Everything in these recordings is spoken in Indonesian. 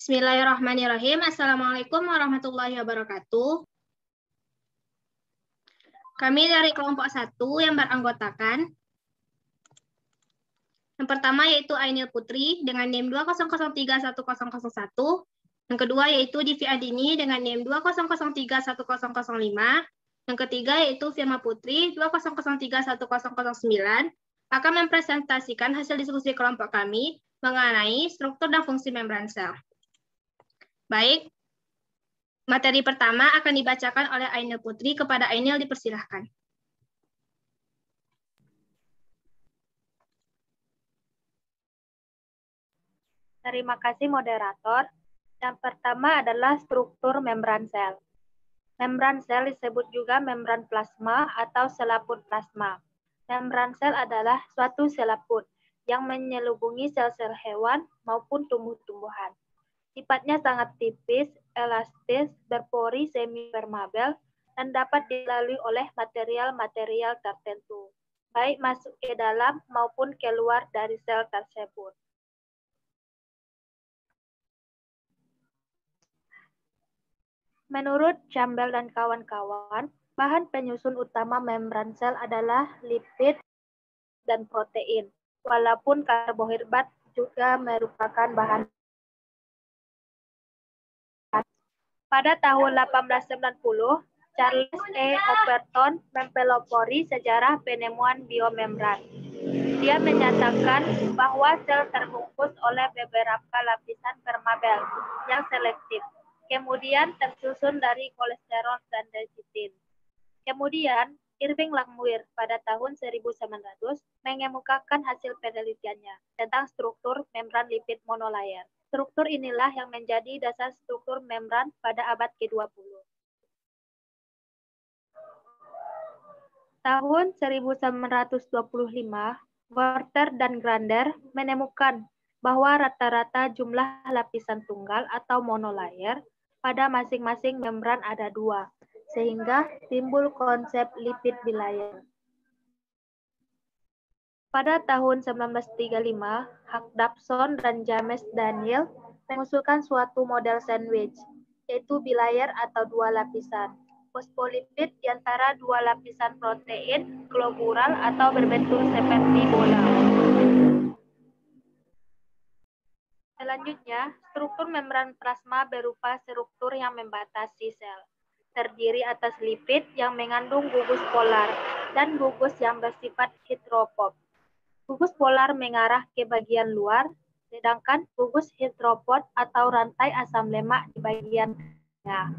Bismillahirrahmanirrahim. Assalamualaikum warahmatullahi wabarakatuh. Kami dari kelompok 1 yang beranggotakan. Yang pertama yaitu Ainil Putri dengan NIM 20031001. Yang kedua yaitu Divi Adini dengan NIM 20031005. Yang ketiga yaitu Firma Putri 20031009 akan mempresentasikan hasil diskusi kelompok kami mengenai struktur dan fungsi membran sel. Baik, materi pertama akan dibacakan oleh Ainil Putri. Kepada Ainil dipersilahkan. Terima kasih moderator. Yang pertama adalah struktur membran sel. Membran sel disebut juga membran plasma atau selaput plasma. Membran sel adalah suatu selaput yang menyelubungi sel-sel hewan maupun tumbuh-tumbuhan. Sifatnya sangat tipis, elastis, berpori semi-permeabel, dan dapat dilalui oleh material-material tertentu, baik masuk ke dalam maupun keluar dari sel tersebut. Menurut Campbell dan kawan-kawan, bahan penyusun utama membran sel adalah lipid dan protein, walaupun karbohidrat juga merupakan bahan. Pada tahun 1890, Charles E. Overton mempelopori sejarah penemuan biomembran. Dia menyatakan bahwa sel terbungkus oleh beberapa lapisan permeabel yang selektif, kemudian tersusun dari kolesterol dan desitin. Kemudian, Irving Langmuir pada tahun 1900 mengemukakan hasil penelitiannya tentang struktur membran lipid monolayer. Struktur inilah yang menjadi dasar struktur membran pada abad ke-20. Tahun 1925, Werther dan Grander menemukan bahwa rata-rata jumlah lapisan tunggal atau monolayer pada masing-masing membran ada 2, sehingga timbul konsep lipid bilayer. Pada tahun 1935, Hugdapson dan James Daniel mengusulkan suatu model sandwich, yaitu bilayer atau 2 lapisan. Fosfolipid di antara 2 lapisan protein globural atau berbentuk seperti bola. Selanjutnya, struktur membran plasma berupa struktur yang membatasi sel, terdiri atas lipid yang mengandung gugus polar dan gugus yang bersifat heteropob. Gugus polar mengarah ke bagian luar, sedangkan gugus heteropod atau rantai asam lemak di bagian tengah.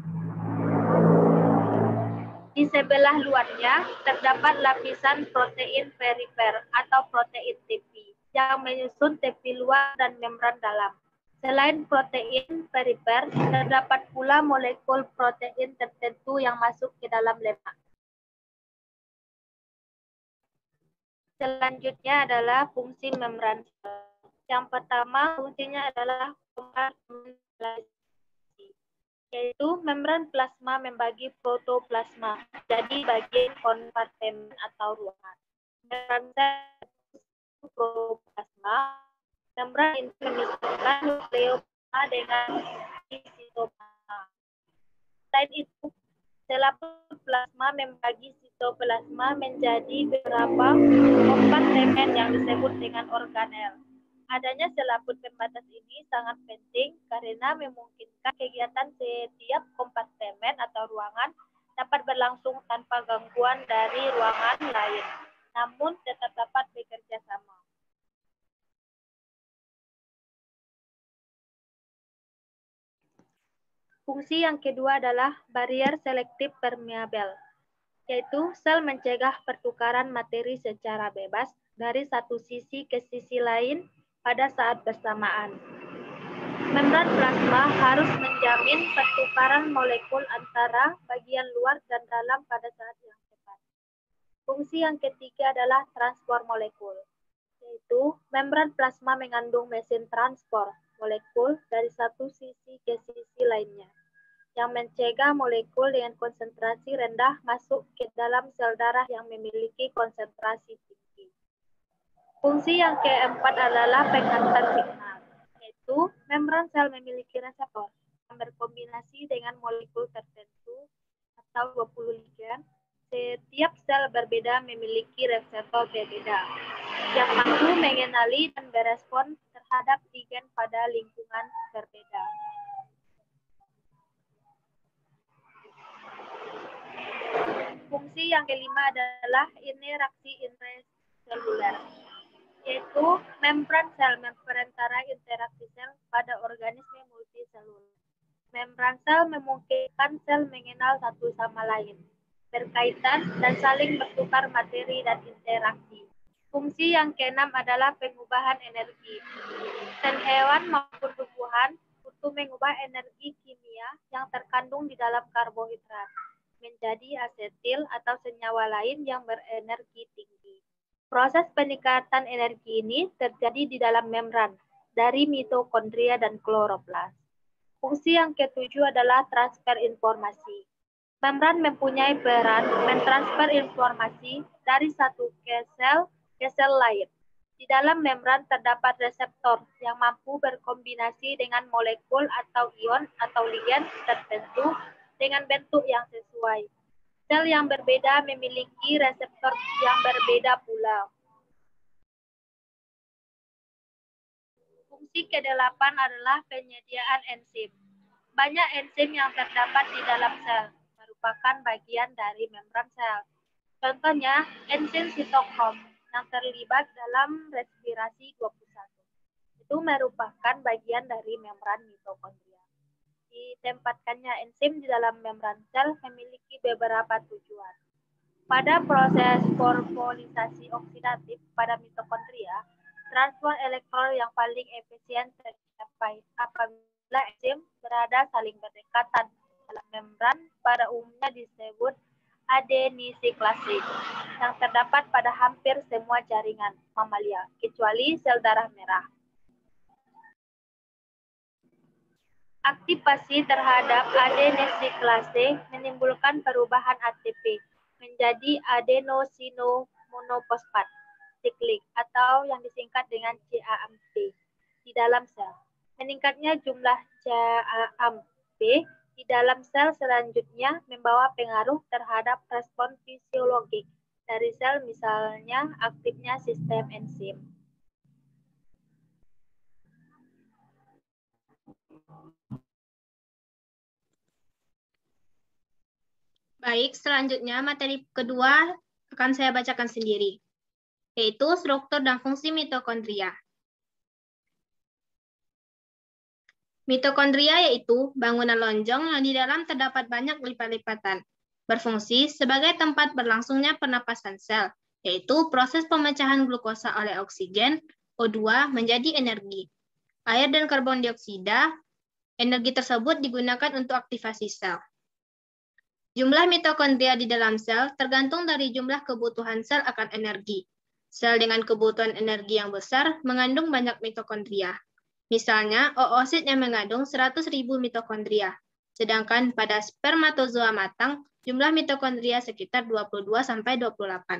Di sebelah luarnya terdapat lapisan protein perifer atau protein tepi yang menyusun tepi luar dan membran dalam. Selain protein perifer, terdapat pula molekul protein tertentu yang masuk ke dalam lemak. Selanjutnya adalah fungsi membran sel. Yang pertama, fungsinya adalah kompartmentalisasi, yaitu membran plasma membagi protoplasma jadi bagian kompartemen atau ruangan. Membran sel protoplasma, membran ini memisahkan nukleoplasma dengan sitoplasma. Selain itu, selaput plasma membagi sitoplasma menjadi beberapa kompartemen yang disebut dengan organel. Adanya selaput pembatas ini sangat penting karena memungkinkan kegiatan setiap kompartemen atau ruangan dapat berlangsung tanpa gangguan dari ruangan lain, namun tetap dapat bekerja sama. Fungsi yang kedua adalah barier selektif permeabel, yaitu sel mencegah pertukaran materi secara bebas dari satu sisi ke sisi lain pada saat bersamaan. Membran plasma harus menjamin pertukaran molekul antara bagian luar dan dalam pada saat yang tepat. Fungsi yang ketiga adalah transport molekul, yaitu membran plasma mengandung mesin transport molekul dari satu sisi ke sisi lainnya, yang mencegah molekul dengan konsentrasi rendah masuk ke dalam sel darah yang memiliki konsentrasi tinggi. Fungsi yang keempat adalah penghantar signal, yaitu Membran sel memiliki reseptor yang berkombinasi dengan molekul tertentu atau 20 ligan. Setiap sel berbeda memiliki reseptor berbeda yang mampu mengenali dan berespon terhadap ligan pada lingkungan berbeda. Fungsi yang kelima adalah interaksi intraseluler, yaitu membran sel memperantara interaksi sel pada organisme multiseluler. Membran sel memungkinkan sel mengenal satu sama lain, berkaitan, dan saling bertukar materi dan interaksi. Fungsi yang keenam adalah pengubahan energi. Sel hewan maupun tumbuhan untuk mengubah energi kimia yang terkandung di dalam karbohidrat menjadi asetil atau senyawa lain yang berenergi tinggi. Proses peningkatan energi ini terjadi di dalam membran dari mitokondria dan kloroplas. Fungsi yang ketujuh adalah transfer informasi. Membran mempunyai peran mentransfer informasi dari satu ke sel lain. Di dalam membran terdapat reseptor yang mampu berkombinasi dengan molekul atau ion atau ligan tertentu dengan bentuk yang sesuai. Sel yang berbeda memiliki reseptor yang berbeda pula. Fungsi ke-8 adalah penyediaan enzim. Banyak enzim yang terdapat di dalam sel merupakan bagian dari membran sel. Contohnya, enzim sitokrom yang terlibat dalam respirasi 21. Itu merupakan bagian dari membran mitokondria. Ditempatkannya enzim di dalam membran sel memiliki beberapa tujuan. Pada proses fosforisasi oksidatif pada mitokondria, transfer elektron yang paling efisien tercapai apabila enzim berada saling berdekatan dalam membran, pada umumnya disebut adenosiklase, yang terdapat pada hampir semua jaringan mamalia, kecuali sel darah merah. Aktivasi terhadap adenosiklase menimbulkan perubahan ATP menjadi adenosinomonofosfat siklik atau yang disingkat dengan CAMP di dalam sel. Meningkatnya jumlah CAMP di dalam sel selanjutnya membawa pengaruh terhadap respon fisiologik dari sel, misalnya aktifnya sistem enzim. Baik, selanjutnya materi kedua akan saya bacakan sendiri, yaitu struktur dan fungsi mitokondria. Mitokondria yaitu bangunan lonjong yang di dalam terdapat banyak lipat-lipatan, berfungsi sebagai tempat berlangsungnya pernapasan sel, yaitu proses pemecahan glukosa oleh oksigen, O2 menjadi energi. Air dan karbon dioksida, energi tersebut digunakan untuk aktivasi sel. Jumlah mitokondria di dalam sel tergantung dari jumlah kebutuhan sel akan energi. Sel dengan kebutuhan energi yang besar mengandung banyak mitokondria. Misalnya, oosit yang mengandung 100.000 mitokondria. Sedangkan pada spermatozoa matang, jumlah mitokondria sekitar 22-28.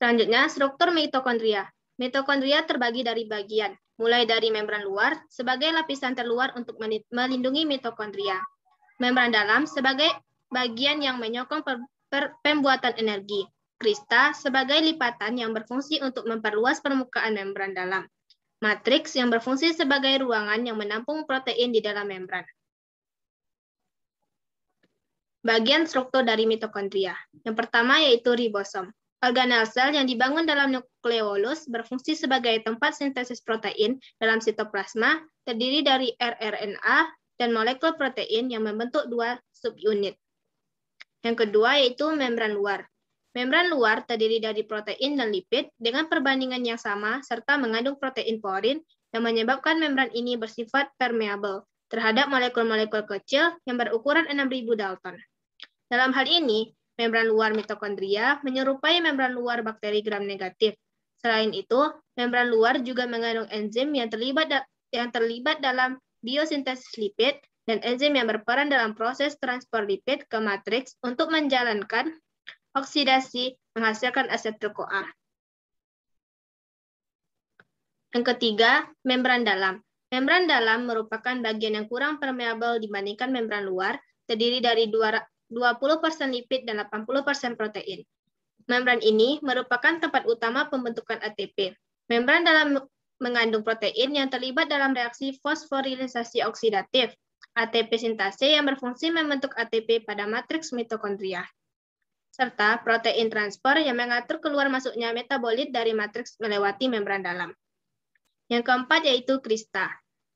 Selanjutnya, struktur mitokondria. Mitokondria terbagi dari bagian, mulai dari membran luar sebagai lapisan terluar untuk melindungi mitokondria. Membran dalam sebagai bagian yang menyokong pembuatan energi. Krista sebagai lipatan yang berfungsi untuk memperluas permukaan membran dalam. Matriks yang berfungsi sebagai ruangan yang menampung protein di dalam membran. Bagian struktur dari mitokondria. Yang pertama yaitu ribosom. Organel sel yang dibangun dalam nukleolus berfungsi sebagai tempat sintesis protein dalam sitoplasma, terdiri dari rRNA dan molekul protein yang membentuk dua subunit. Yang kedua yaitu membran luar. Membran luar terdiri dari protein dan lipid dengan perbandingan yang sama serta mengandung protein porin yang menyebabkan membran ini bersifat permeabel terhadap molekul-molekul kecil yang berukuran 6.000 Dalton. Dalam hal ini, membran luar mitokondria menyerupai membran luar bakteri gram negatif. Selain itu, membran luar juga mengandung enzim yang terlibat dalam biosintesis lipid dan enzim yang berperan dalam proses transport lipid ke matriks untuk menjalankan oksidasi menghasilkan asetil-CoA. Yang ketiga, membran dalam. Membran dalam merupakan bagian yang kurang permeabel dibandingkan membran luar, terdiri dari 20% lipid dan 80% protein. Membran ini merupakan tempat utama pembentukan ATP. Membran dalam mengandung protein yang terlibat dalam reaksi fosforilisasi oksidatif, ATP sintase yang berfungsi membentuk ATP pada matriks mitokondria, serta protein transport yang mengatur keluar masuknya metabolit dari matriks melewati membran dalam. Yang keempat yaitu krista,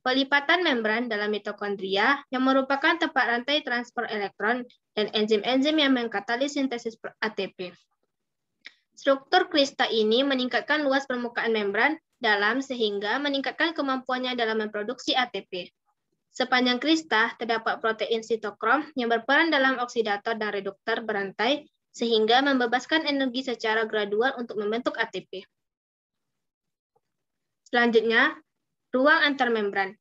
pelipatan membran dalam mitokondria yang merupakan tempat rantai transport elektron dan enzim-enzim yang mengkatalis sintesis ATP. Struktur krista ini meningkatkan luas permukaan membran dalam sehingga meningkatkan kemampuannya dalam memproduksi ATP. Sepanjang krista terdapat protein sitokrom yang berperan dalam oksidator dan reduktor berantai sehingga membebaskan energi secara gradual untuk membentuk ATP. Selanjutnya, ruang antarmembran.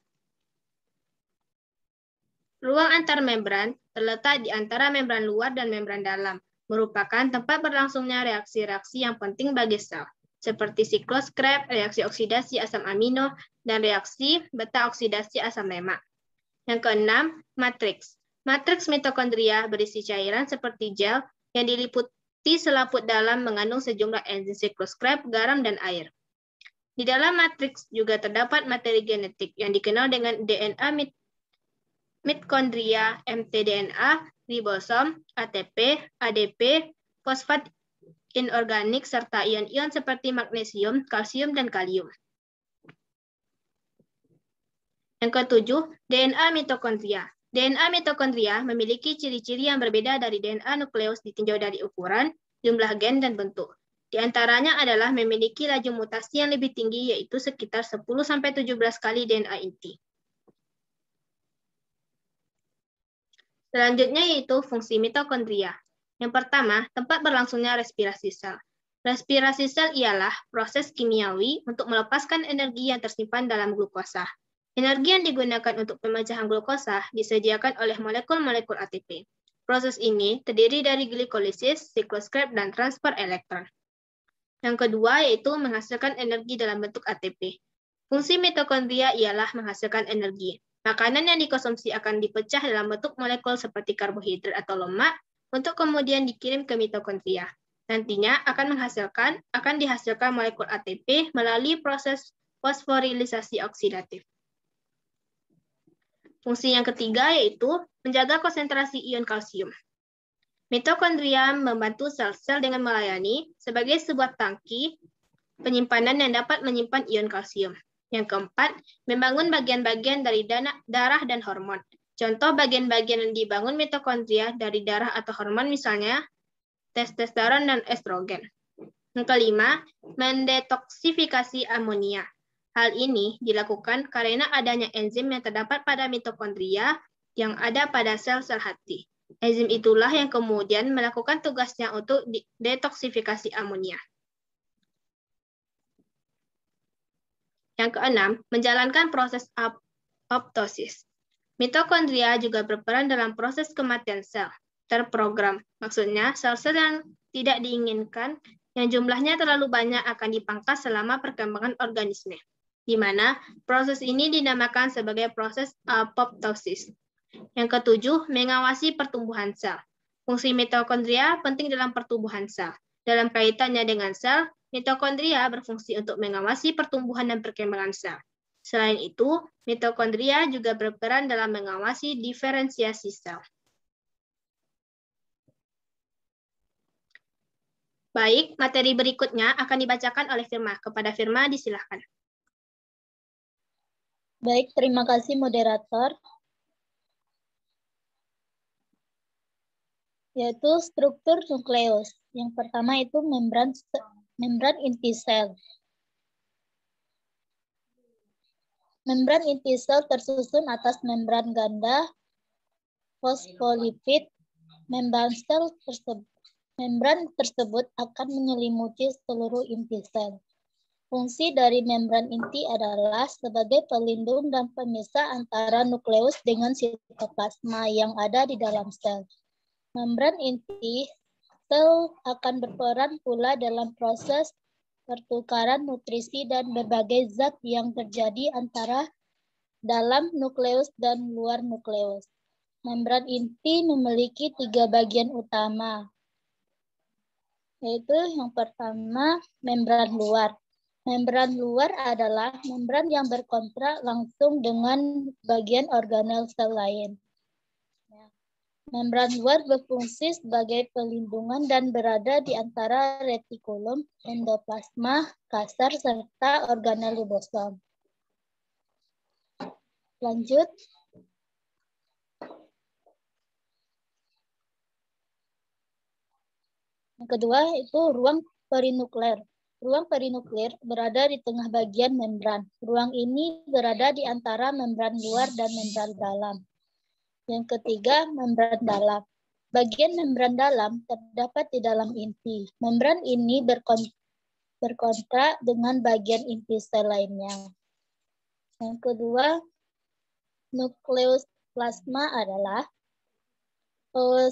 Ruang antarmembran terletak di antara membran luar dan membran dalam, merupakan tempat berlangsungnya reaksi-reaksi yang penting bagi sel, seperti siklus Krebs, reaksi oksidasi asam amino, dan reaksi beta oksidasi asam lemak. Yang keenam, matriks. Matriks mitokondria berisi cairan seperti gel yang diliputi selaput dalam mengandung sejumlah enzim siklus Krebs, garam, dan air. Di dalam matriks juga terdapat materi genetik yang dikenal dengan DNA mitokondria, mtDNA, ribosom, ATP, ADP, fosfat inorganik, serta ion-ion seperti magnesium, kalsium, dan kalium. Yang ketujuh, DNA mitokondria. DNA mitokondria memiliki ciri-ciri yang berbeda dari DNA nukleus ditinjau dari ukuran, jumlah gen, dan bentuk. Di antaranya adalah memiliki laju mutasi yang lebih tinggi, yaitu sekitar 10-17 kali DNA inti. Selanjutnya yaitu fungsi mitokondria. Yang pertama, tempat berlangsungnya respirasi sel. Respirasi sel ialah proses kimiawi untuk melepaskan energi yang tersimpan dalam glukosa. Energi yang digunakan untuk pemecahan glukosa disediakan oleh molekul-molekul ATP. Proses ini terdiri dari glikolisis, siklus Krebs, dan transfer elektron. Yang kedua yaitu menghasilkan energi dalam bentuk ATP. Fungsi mitokondria ialah menghasilkan energi. Makanan yang dikonsumsi akan dipecah dalam bentuk molekul seperti karbohidrat atau lemak untuk kemudian dikirim ke mitokondria. Nantinya akan dihasilkan molekul ATP melalui proses fosforilisasi oksidatif. Fungsi yang ketiga yaitu menjaga konsentrasi ion kalsium. Mitokondria membantu sel-sel dengan melayani sebagai sebuah tangki penyimpanan yang dapat menyimpan ion kalsium. Yang keempat, membangun bagian-bagian dari darah dan hormon. Contoh bagian-bagian yang dibangun mitokondria dari darah atau hormon misalnya testosteron dan estrogen. Yang kelima, mendetoksifikasi amonia. Hal ini dilakukan karena adanya enzim yang terdapat pada mitokondria yang ada pada sel-sel hati. Enzim itulah yang kemudian melakukan tugasnya untuk detoksifikasi amonia. Yang keenam, menjalankan proses apoptosis. Mitokondria juga berperan dalam proses kematian sel, terprogram. Maksudnya, sel-sel yang tidak diinginkan yang jumlahnya terlalu banyak akan dipangkas selama perkembangan organisme, di mana proses ini dinamakan sebagai proses apoptosis. Yang ketujuh, mengawasi pertumbuhan sel. Fungsi mitokondria penting dalam pertumbuhan sel. Dalam kaitannya dengan sel, mitokondria berfungsi untuk mengawasi pertumbuhan dan perkembangan sel. Selain itu, mitokondria juga berperan dalam mengawasi diferensiasi sel. Baik, materi berikutnya akan dibacakan oleh Firma. Kepada Firma, disilahkan. Baik, terima kasih moderator. Yaitu struktur nukleus. Yang pertama itu membran inti sel. Membran inti sel tersusun atas membran ganda fosfolipid. Membran tersebut akan menyelimuti seluruh inti sel. Fungsi dari membran inti adalah sebagai pelindung dan pemisah antara nukleus dengan sitoplasma yang ada di dalam sel. Membran inti Sel akan berperan pula dalam proses pertukaran nutrisi dan berbagai zat yang terjadi antara dalam nukleus dan luar nukleus. Membran inti memiliki 3 bagian utama, yaitu yang pertama membran luar. Membran luar adalah membran yang berkontrak langsung dengan bagian organel sel lain. Membran luar berfungsi sebagai pelindungan dan berada di antara retikulum, endoplasma kasar, serta organel ribosom. Lanjut. Yang kedua itu ruang perinuklear. Ruang perinuklear berada di tengah bagian membran. Ruang ini berada di antara membran luar dan membran dalam. Yang ketiga, membran dalam. Bagian membran dalam terdapat di dalam inti. Membran ini berkontrak dengan bagian inti sel lainnya. Yang kedua, nukleus plasma adalah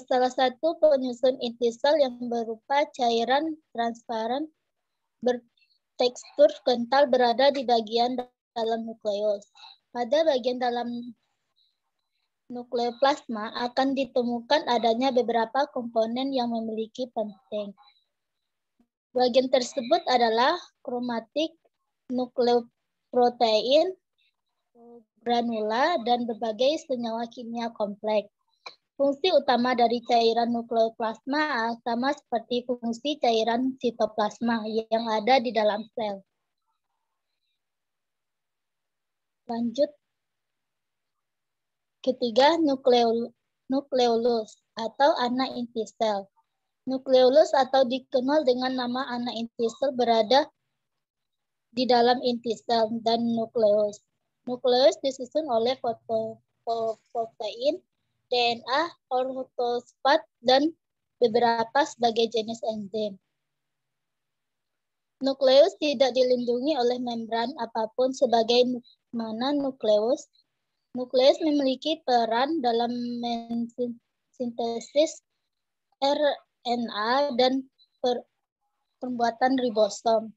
salah satu penyusun inti sel yang berupa cairan transparan bertekstur kental berada di bagian dalam nukleus. Pada bagian dalam nukleoplasma akan ditemukan adanya beberapa komponen yang memiliki penting. Bagian tersebut adalah kromatik, nukleoprotein, granula, dan berbagai senyawa kimia kompleks. Fungsi utama dari cairan nukleoplasma sama seperti fungsi cairan sitoplasma yang ada di dalam sel. Lanjut. Ketiga, nukleolus atau anak inti sel. Nukleolus atau dikenal dengan nama anak inti sel berada di dalam inti sel dan nukleus. Nukleus disusun oleh protein, DNA, ortosfat, dan beberapa sebagai jenis enzim. Nukleus tidak dilindungi oleh membran apapun sebagaimana nukleus. Nukleus memiliki peran dalam sintesis RNA dan pembuatan ribosom.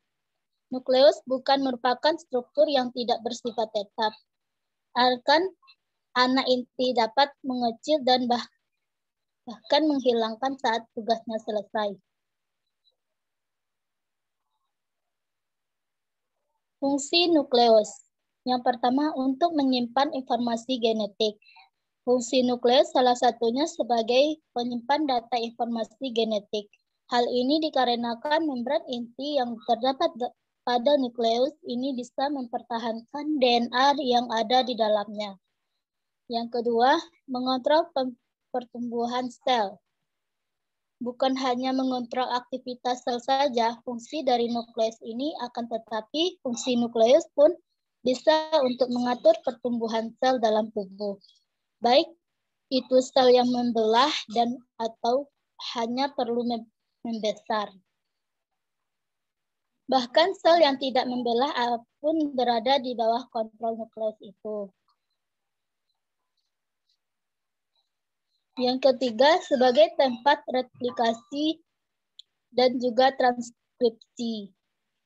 Nukleus bukan merupakan struktur yang tidak bersifat tetap. Anak inti dapat mengecil dan bahkan menghilangkan saat tugasnya selesai. Fungsi nukleus. Yang pertama, untuk menyimpan informasi genetik. Fungsi nukleus salah satunya sebagai penyimpan data informasi genetik. Hal ini dikarenakan membran inti yang terdapat pada nukleus ini bisa mempertahankan DNA yang ada di dalamnya. Yang kedua, mengontrol pertumbuhan sel. Bukan hanya mengontrol aktivitas sel saja, fungsi dari nukleus ini akan tetapi fungsi nukleus pun bisa untuk mengatur pertumbuhan sel dalam tubuh. Baik itu sel yang membelah dan atau hanya perlu membesar. Bahkan sel yang tidak membelah pun berada di bawah kontrol nukleus itu. Yang ketiga, sebagai tempat replikasi dan juga transkripsi.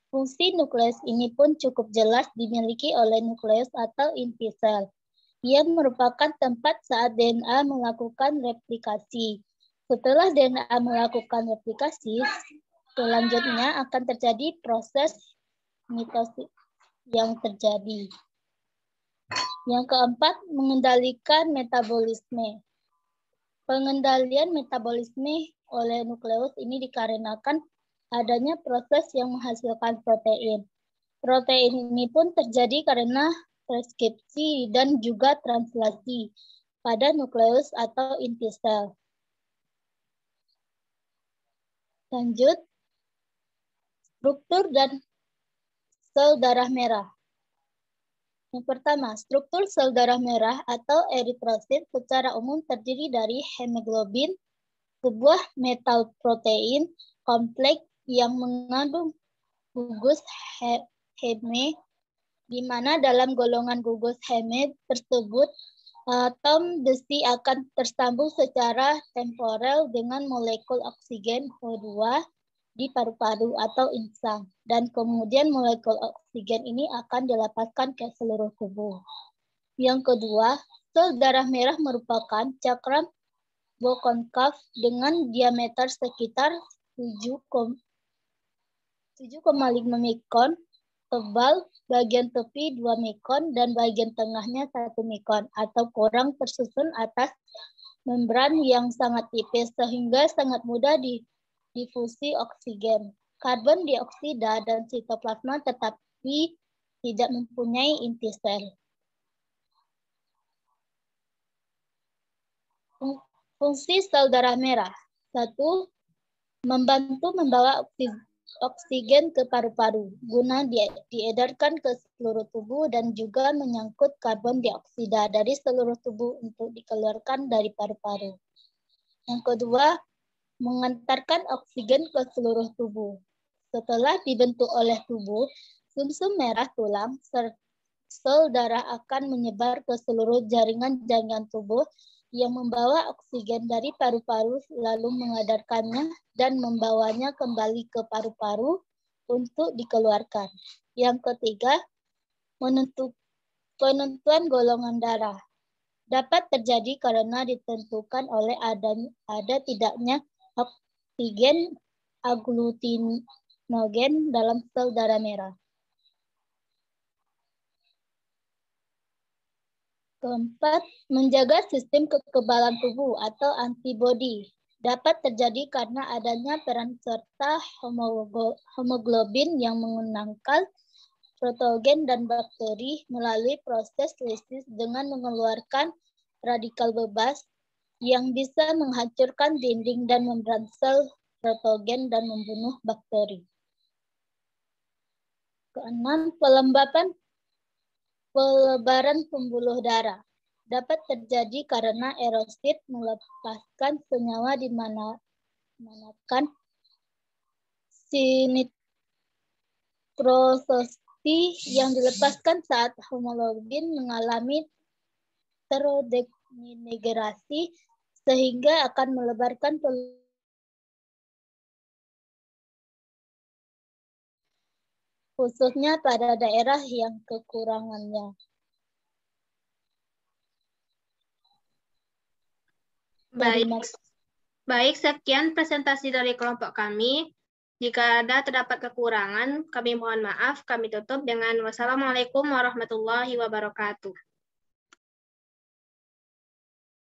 Fungsi nukleus ini pun cukup jelas dimiliki oleh nukleus atau inti sel. Ia merupakan tempat saat DNA melakukan replikasi. Setelah DNA melakukan replikasi, selanjutnya akan terjadi proses mitosis yang terjadi. Yang keempat, mengendalikan metabolisme. Pengendalian metabolisme oleh nukleus ini dikarenakan adanya proses yang menghasilkan protein. Protein ini pun terjadi karena transkripsi dan juga translasi pada nukleus atau inti sel. Lanjut, struktur dan sel darah merah. Yang pertama, struktur sel darah merah atau eritrosit secara umum terdiri dari hemoglobin, sebuah metal protein kompleks yang mengandung gugus Heme, di mana dalam golongan gugus Heme tersebut Atom besi akan tersambung secara temporer dengan molekul oksigen O2 di paru-paru atau insang. Dan kemudian molekul oksigen ini akan dilepaskan ke seluruh tubuh. Yang kedua, sel darah merah merupakan cakram konkav dengan diameter sekitar 7,5 mikron, tebal, bagian tepi 2 mikron, dan bagian tengahnya 1 mikron, atau kurang tersusun atas membran yang sangat tipis, sehingga sangat mudah difusi oksigen, karbon dioksida, dan sitoplasma, tetapi tidak mempunyai inti sel. Fungsi sel darah merah. 1. Membantu membawa oksigen ke paru-paru guna diedarkan ke seluruh tubuh dan juga menyangkut karbon dioksida dari seluruh tubuh untuk dikeluarkan dari paru-paru. Yang kedua, mengantarkan oksigen ke seluruh tubuh. Setelah dibentuk oleh tubuh, sumsum merah tulang, sel darah akan menyebar ke seluruh jaringan-jaringan tubuh yang membawa oksigen dari paru-paru lalu mengedarkannya dan membawanya kembali ke paru-paru untuk dikeluarkan. Yang ketiga, penentuan golongan darah dapat terjadi karena ditentukan oleh ada tidaknya oksigen agglutinogen dalam sel darah merah. Keempat, menjaga sistem kekebalan tubuh atau antibodi dapat terjadi karena adanya peran serta hemoglobin yang mengenangkal protogen dan bakteri melalui proses lisis dengan mengeluarkan radikal bebas yang bisa menghancurkan dinding dan membran sel protogen dan membunuh bakteri. Keenam, pelebaran pembuluh darah dapat terjadi karena erosit melepaskan senyawa di manakan nitrosoti yang dilepaskan saat hemoglobin mengalami terdegenerasi sehingga akan melebarkan khususnya pada daerah yang kekurangannya. Baik, sekian presentasi dari kelompok kami. Jika ada terdapat kekurangan, kami mohon maaf. Kami tutup dengan wassalamualaikum warahmatullahi wabarakatuh.